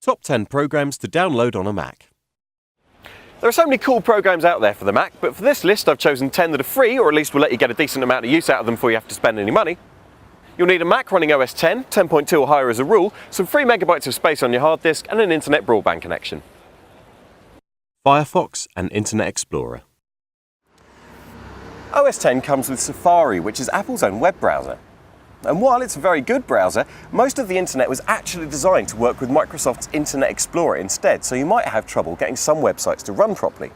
Top 10 programs to download on a Mac. There are so many cool programs out there for the Mac, but for this list I've chosen 10 that are free, or at least will let you get a decent amount of use out of them before you have to spend any money. You'll need a Mac running OS 10, 10.2 or higher as a rule, some 3 megabytes of space on your hard disk, and an internet broadband connection. Firefox and Internet Explorer. OS 10 comes with Safari, which is Apple's own web browser. And while it's a very good browser, most of the internet was actually designed to work with Microsoft's Internet Explorer instead, so you might have trouble getting some websites to run properly.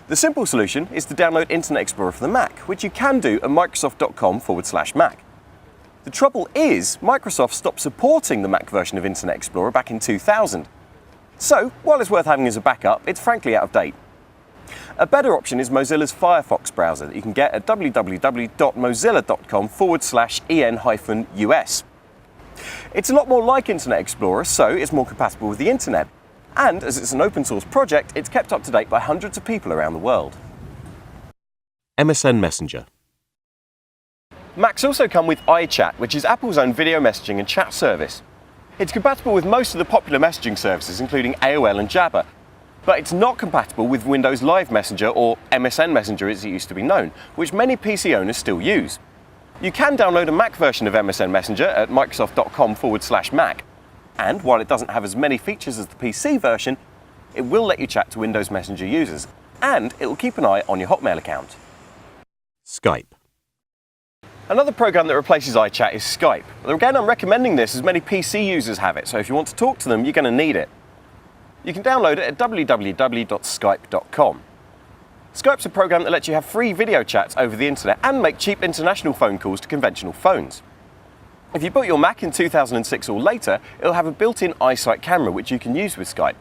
The simple solution is to download Internet Explorer for the Mac, which you can do at microsoft.com/Mac. The trouble is, Microsoft stopped supporting the Mac version of Internet Explorer back in 2000. So, while it's worth having as a backup, it's frankly out of date. A better option is Mozilla's Firefox browser that you can get at www.mozilla.com/en-us. It's a lot more like Internet Explorer, so it's more compatible with the internet. And as it's an open source project, it's kept up to date by hundreds of people around the world. MSN Messenger. Macs also come with iChat, which is Apple's own video messaging and chat service. It's compatible with most of the popular messaging services, including AOL and Jabber. But it's not compatible with Windows Live Messenger, or MSN Messenger as it used to be known, which many PC owners still use. You can download a Mac version of MSN Messenger at microsoft.com/Mac, and while it doesn't have as many features as the PC version, it will let you chat to Windows Messenger users, and it will keep an eye on your Hotmail account. Skype. Another program that replaces iChat is Skype. Again, I'm recommending this as many PC users have it, so if you want to talk to them, you're going to need it. You can download it at www.skype.com. Skype's a program that lets you have free video chats over the internet and make cheap international phone calls to conventional phones. If you built your Mac in 2006 or later, it'll have a built-in iSight camera which you can use with Skype.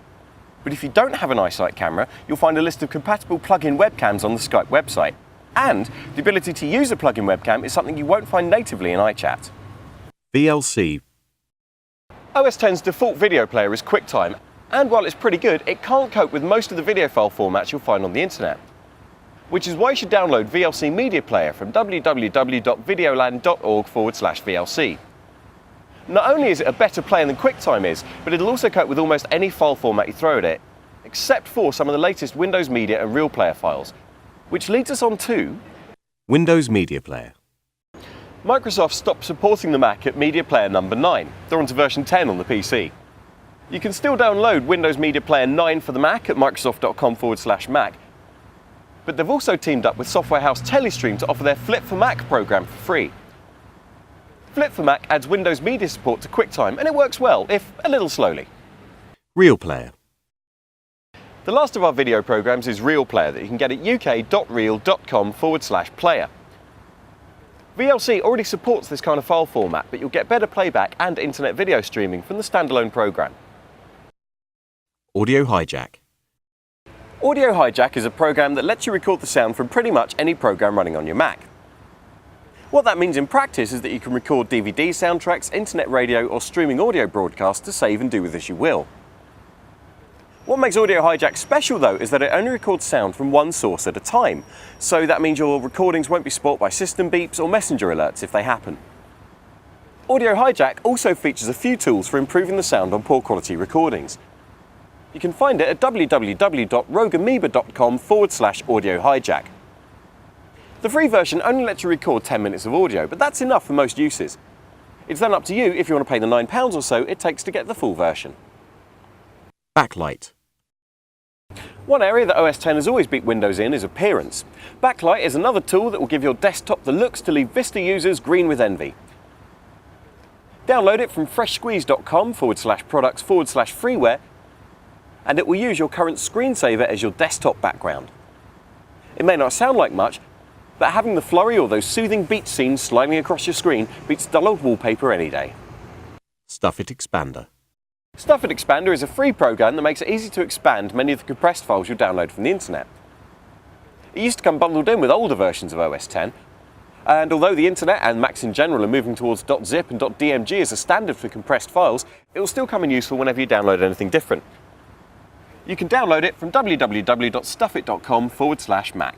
But if you don't have an iSight camera, you'll find a list of compatible plug-in webcams on the Skype website. And the ability to use a plug-in webcam is something you won't find natively in iChat. VLC. OS X's default video player is QuickTime. And while it's pretty good, it can't cope with most of the video file formats you'll find on the internet. Which is why you should download VLC Media Player from www.videoland.org/VLC. Not only is it a better player than QuickTime is, but it'll also cope with almost any file format you throw at it, except for some of the latest Windows Media and RealPlayer files. Which leads us on to Windows Media Player. Microsoft stopped supporting the Mac at Media Player number 9. They're on to version 10 on the PC. You can still download Windows Media Player 9 for the Mac at microsoft.com/Mac, but they've also teamed up with software house Telestream to offer their Flip for Mac program for free. Flip for Mac adds Windows Media support to QuickTime, and it works well, if a little slowly. RealPlayer. The last of our video programs is RealPlayer that you can get at uk.real.com/player. VLC already supports this kind of file format, but you'll get better playback and internet video streaming from the standalone program. AudioHijack. AudioHijack is a program that lets you record the sound from pretty much any program running on your Mac. What that means in practice is that you can record DVD soundtracks, internet radio, or streaming audio broadcasts to save and do with as you will. What makes AudioHijack special though is that it only records sound from one source at a time, so that means your recordings won't be spoilt by system beeps or messenger alerts if they happen. AudioHijack also features a few tools for improving the sound on poor quality recordings. You can find it at www.rogueamoeba.com/AudioHijack. The free version only lets you record 10 minutes of audio, but that's enough for most uses. It's then up to you if you want to pay the £9 or so it takes to get the full version. Backlight. One area that OS X has always beat Windows in is appearance. Backlight is another tool that will give your desktop the looks to leave Vista users green with envy. Download it from freshsqueeze.com/products/freeware, and it will use your current screensaver as your desktop background. It may not sound like much, but having the flurry or those soothing beach scenes sliding across your screen beats dull old wallpaper any day. Stuffit Expander. Stuffit Expander is a free program that makes it easy to expand many of the compressed files you'll download from the internet. It used to come bundled in with older versions of OS X, and although the internet and Macs in general are moving towards .zip and .dmg as a standard for compressed files, it will still come in useful whenever you download anything different. You can download it from www.stuffit.com/Mac.